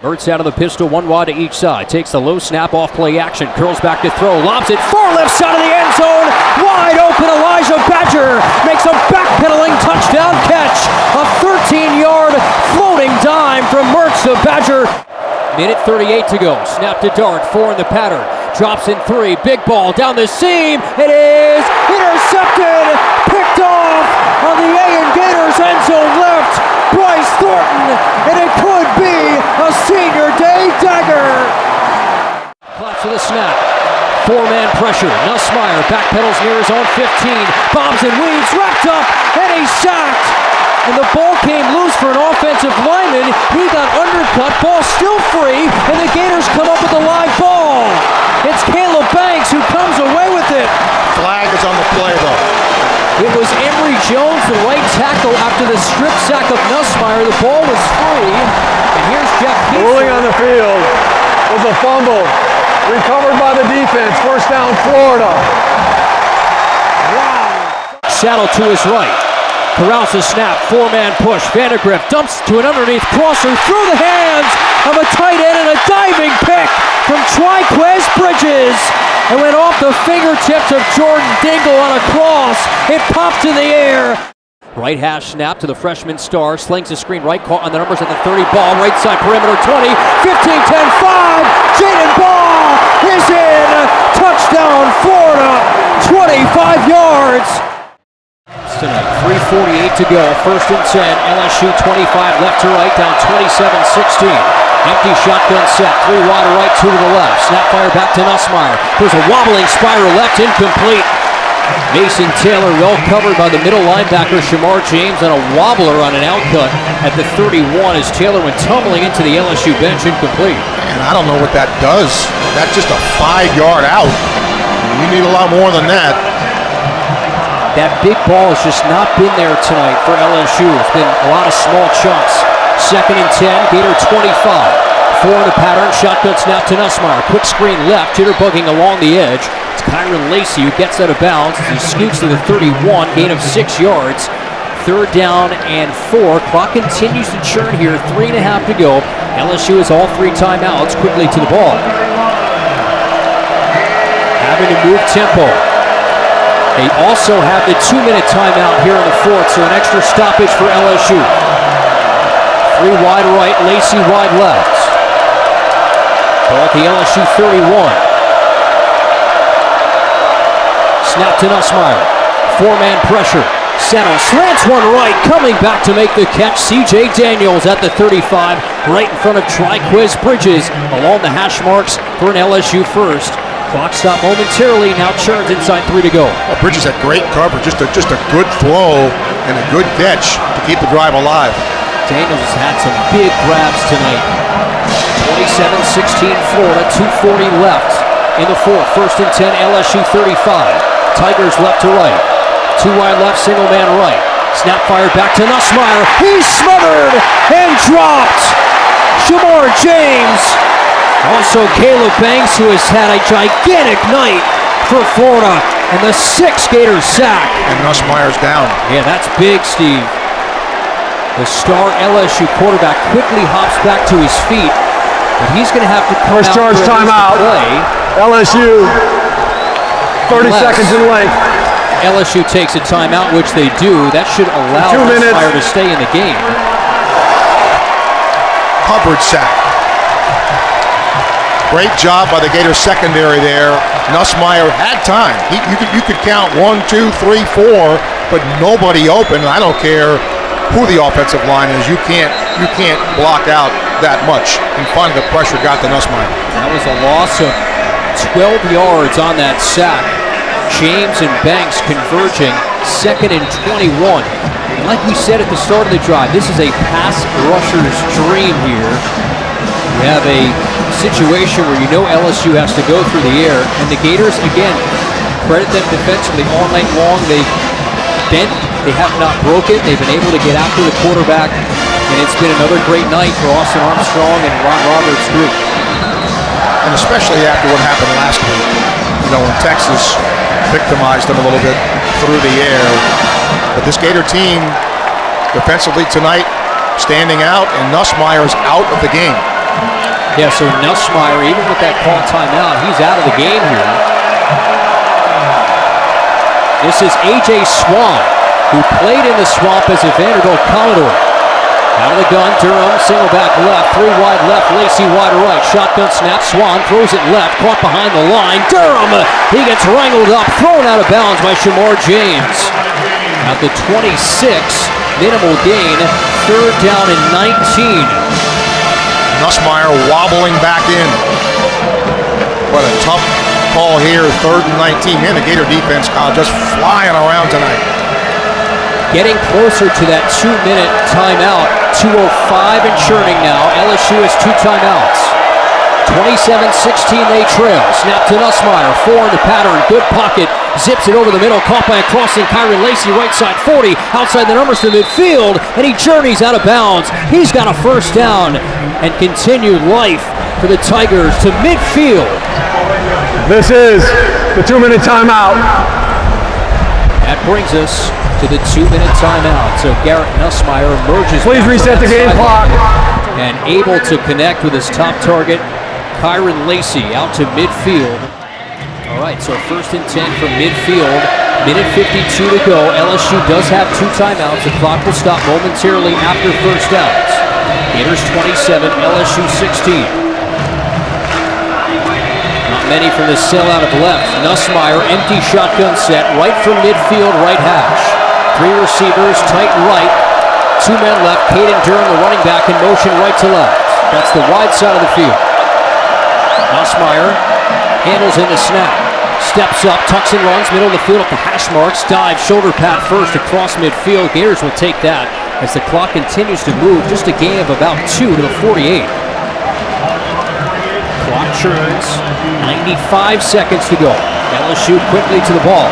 Mertz out of the pistol, one wide to each side. Takes the low snap off play action. Curls back to throw. Lobs it far left side of the end zone. Wide open Elijah Badger makes a backpedaling touchdown catch. A 13-yard floating dime from Mertz to Badger. Minute 38 to go. Snap to Dart. 4 in the pattern. Drops in 3. Big ball down the seam. It is intercepted. Picked off on the Gators end zone left. Bryce Thornton. And it could be a senior day dagger. Claps to the snap. 4-man pressure. Nussmeier backpedals near his own 15. Bombs and weaves. Wrapped up. And he's sacked. And the ball came loose for an offensive lineman. He got undercut. Ball still free. And the Gators come up with a live ball. It's Caleb Banks who comes away with it. Flag is on the play, though. It was Emory Jones, the right tackle, after the strip sack of Nussmeier. The ball was free. And here's Jeff Keith. Ruling on the field was a fumble. Recovered by the defense. First down, Florida. Wow. Saddle to his right. Corrals the snap, 4-man push. Vandegrift dumps to an underneath crosser through the hands of a tight end and a diving pick from Triquez Bridges. It went off the fingertips of Jordan Dingle on a cross. It popped in the air. Right hash snap to the freshman star. Slings the screen right, caught on the numbers at the 30. Ball right side perimeter 20, 15, 10, 5. Jaden Ball is in. Touchdown Florida, 25 yards. Tonight, 3:48 to go, 1st and 10, LSU 25 left to right, down 27-16. Empty shotgun set, 3 wide right, 2 to the left. Snap fire back to Nussmeier. There's a wobbling spiral left, incomplete. Mason Taylor well covered by the middle linebacker Shamar James on a wobbler on an outcut at the 31 as Taylor went tumbling into the LSU bench, incomplete. And I don't know what that does. That's just a 5-yard out. You need a lot more than that. That big ball has just not been there tonight for LSU. It's been a lot of small chunks. 2nd and 10, Gator 25. 4 in the pattern, shotgun snap to Nussmeier. Quick screen left, jitterbugging along the edge. It's Kyron Lacey who gets out of bounds as he scoots to the 31, gain of 6 yards. 3rd down and 4. Clock continues to churn here, 3.5 to go. LSU has all 3 timeouts, quickly to the ball. Having to move tempo. They also have the 2-minute timeout here in the 4th, so an extra stoppage for LSU. 3 wide right, Lacey wide left. Ball at the LSU 31. Snap to Nussmeier. 4-man pressure. Settle, slants one right, coming back to make the catch. C.J. Daniels at the 35, right in front of Triquez Bridges, along the hash marks for an LSU first. Clock stop momentarily, now churns inside 3 to go. Well, Bridges had great coverage, just a good throw and a good catch to keep the drive alive. Daniels has had some big grabs tonight. 27-16 Florida, 2:40 left in the 4th. 1st and 10, LSU 35. Tigers left to right. 2 wide left, single man right. Snap fired back to Nussmeier. He's smothered and dropped. Shamar James. Also Caleb Banks, who has had a gigantic night for Florida, and the 6th Gator sack. And Nussmeier's down. Yeah, that's big, Steve. The star LSU quarterback quickly hops back to his feet, but he's going to have to come First out charge timeout. LSU, 30 seconds in length. LSU takes a timeout, which they do. That should allow Nussmeier to stay in the game. Hubbard sack. Great job by the Gator secondary there. Nussmeier had time. You could count 1, 2, 3, 4, but nobody open. I don't care who the offensive line is. You can't block out that much. And finally, the pressure got to Nussmeier. That was a loss of 12 yards on that sack. James and Banks converging. 2nd and 21. And like we said at the start of the drive, this is a pass rusher's dream here. You have a situation where you know LSU has to go through the air, and the Gators, again, credit them defensively all night long. They've bent, they have not broken, they've been able to get after the quarterback, and it's been another great night for Austin Armstrong and Ron Roberts' group. And especially after what happened last week, when Texas victimized them a little bit through the air. But this Gator team, defensively tonight, standing out, and Nussmeier's out of the game. Yeah, so Nussmeier, even with that call timeout, he's out of the game here. This is A.J. Swan, who played in the Swamp as a Vanderbilt Commodore. Out of the gun, Durham, single back left, 3 wide left, Lacey wide right. Shotgun snap, Swan throws it left, caught behind the line. Durham, he gets wrangled up, thrown out of bounds by Shamar James. At the 26, minimal gain, 3rd down and 19. Nussmeier wobbling back in. What a tough call here, 3rd and 19. Man, the Gator defense, Kyle, just flying around tonight. Getting closer to that 2-minute timeout. 2:05 and churning now. LSU has 2 timeouts. 27-16 they trail. Snap to Nussmeier. 4 in the pattern. Good pocket. Zips it over the middle. Caught by a crossing Kyron Lacey. Right side 40. Outside the numbers to midfield. And he journeys out of bounds. He's got a 1st down. And continued life for the Tigers to midfield. This is the 2-minute timeout. That brings us to the 2-minute timeout. So Garrett Nussmeier emerges. Please reset the game clock. And able to connect with his top target, Kyron Lacey, out to midfield. All right, so 1st and 10 from midfield. Minute 52 to go. LSU does have 2 timeouts. The clock will stop momentarily after 1st downs. Gators 27, LSU 16. Not many from the sellout of left. Nussmeier, empty shotgun set, right from midfield, right hash. 3 receivers, tight right. 2 men left. Caden Durham, the running back, in motion right to left. That's the wide side of the field. Nussmeier handles in the snap. Steps up, tucks and runs, middle of the field at the hash marks. Dive, shoulder pad first across midfield. Gators will take that as the clock continues to move. Just a gain of about 2 to the 48. Clock churns. 95 seconds to go. LSU quickly to the ball.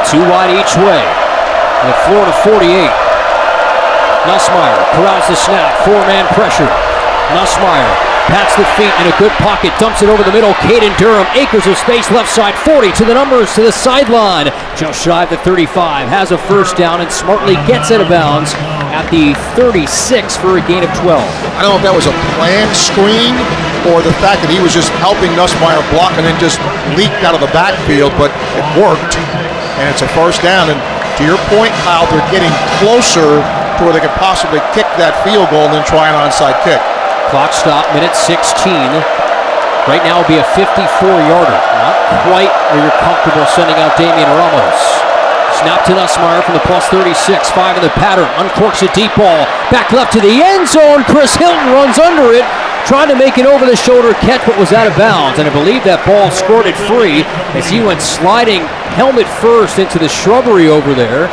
2 wide each way. The Florida 48. Nussmeier corrals the snap. 4-man pressure. Nussmeier pats the feet in a good pocket. Dumps it over the middle. Caden Durham, acres of space, left side 40 to the numbers to the sideline. Just shy of the 35. Has a 1st down and smartly gets out of bounds at the 36 for a gain of 12. I don't know if that was a planned screen or the fact that he was just helping Nussmeier block and then just leaked out of the backfield, but it worked. And it's a 1st down. And to your point, Kyle, they're getting closer to where they could possibly kick that field goal and then try an onside kick. Clock stop, minute 16. Right now will be a 54-yarder. Not quite where you're comfortable sending out Damian Ramos. Snap to Nussmeier from the plus 36. 5 in the pattern. Uncorks a deep ball. Back left to the end zone. Chris Hilton runs under it. Trying to make an over-the-shoulder catch, but was out of bounds. And I believe that ball squirted free as he went sliding helmet first into the shrubbery over there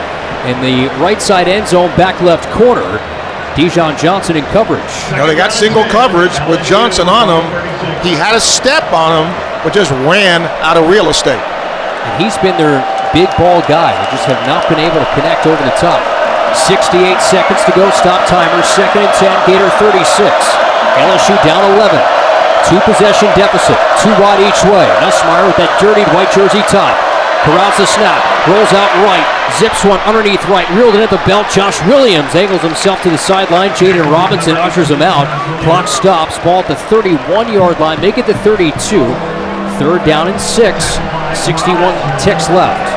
in the right side end zone, back left corner. Dijon Johnson in coverage. You know, they got single coverage with Johnson on him. He had a step on him, but just ran out of real estate. And he's been their big ball guy. They just have not been able to connect over the top. 68 seconds to go. Stop timer. 2nd and 10. Gator 36. LSU down 11. 2 possession deficit. 2 wide each way. Nussmeier with that dirty white jersey top. Corrals the snap. Rolls out right. Zips one underneath right. Reeled it at the belt. Josh Williams angles himself to the sideline. Jaden Robinson ushers him out. Clock stops. Ball at the 31-yard line. Make it to 32. 3rd down and 6. 61 ticks left.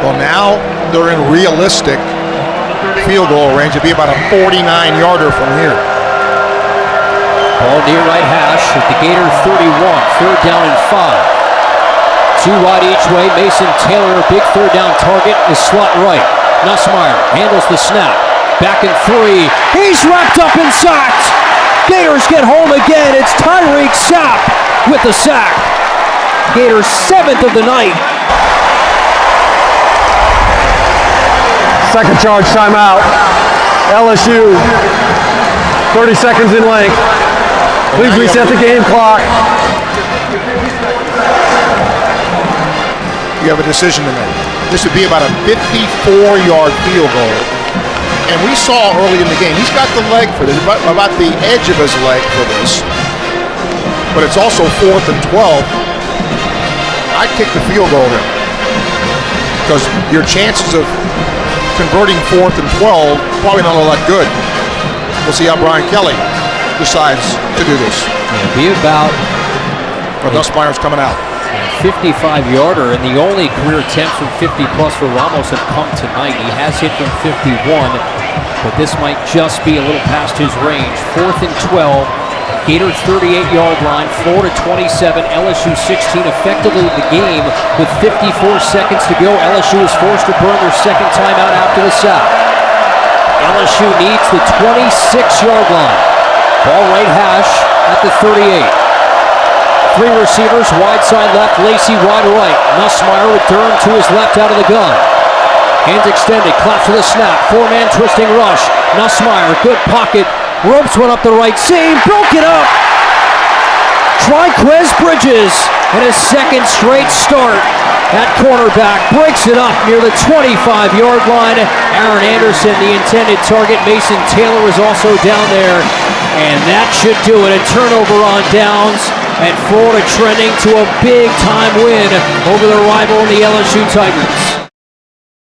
Well, now they're in realistic field goal range. It'd be about a 49-yarder from here. Ball near right hash at the Gator 31. 3rd down and 5. 2 wide each way. Mason Taylor, a big 3rd down target, is slot right. Nussmeier handles the snap. Back in 3. He's wrapped up and sacked. Gators get home again. It's Tyreek Sapp with the sack. Gators 7th of the night. Second charge timeout. LSU, 30 seconds in length. Please reset the game clock. You have a decision to make. This would be about a 54-yard field goal. And we saw early in the game, he's got the leg for this, about the edge of his leg for this. But it's also 4th and 12. I'd kick the field goal then. Because your chances of converting 4th and 12, probably not all that good. We'll see how Brian Kelly decides to do this. It'll be about Nussmeier's coming out. 55-yarder, and the only career attempts from 50-plus for Ramos have come tonight. He has hit from 51, but this might just be a little past his range. 4th and 12, Gator 38-yard line, 4-27, LSU 16, effectively the game with 54 seconds to go. LSU is forced to burn their second timeout after the sack. LSU needs the 26-yard line. Ball right hash at the 38. 3 receivers, wide side left, Lacey wide right. Nussmeier with Durham to his left out of the gun. Hands extended, clap to the snap. 4-man twisting rush. Nussmeier, good pocket. Ropes one up the right seam, broke it up. Triquez Bridges in his second straight start at cornerback. Breaks it up near the 25-yard line. Aaron Anderson, the intended target. Mason Taylor is also down there. And that should do it. A turnover on downs. And Florida trending to a big-time win over the rival in the LSU Tigers.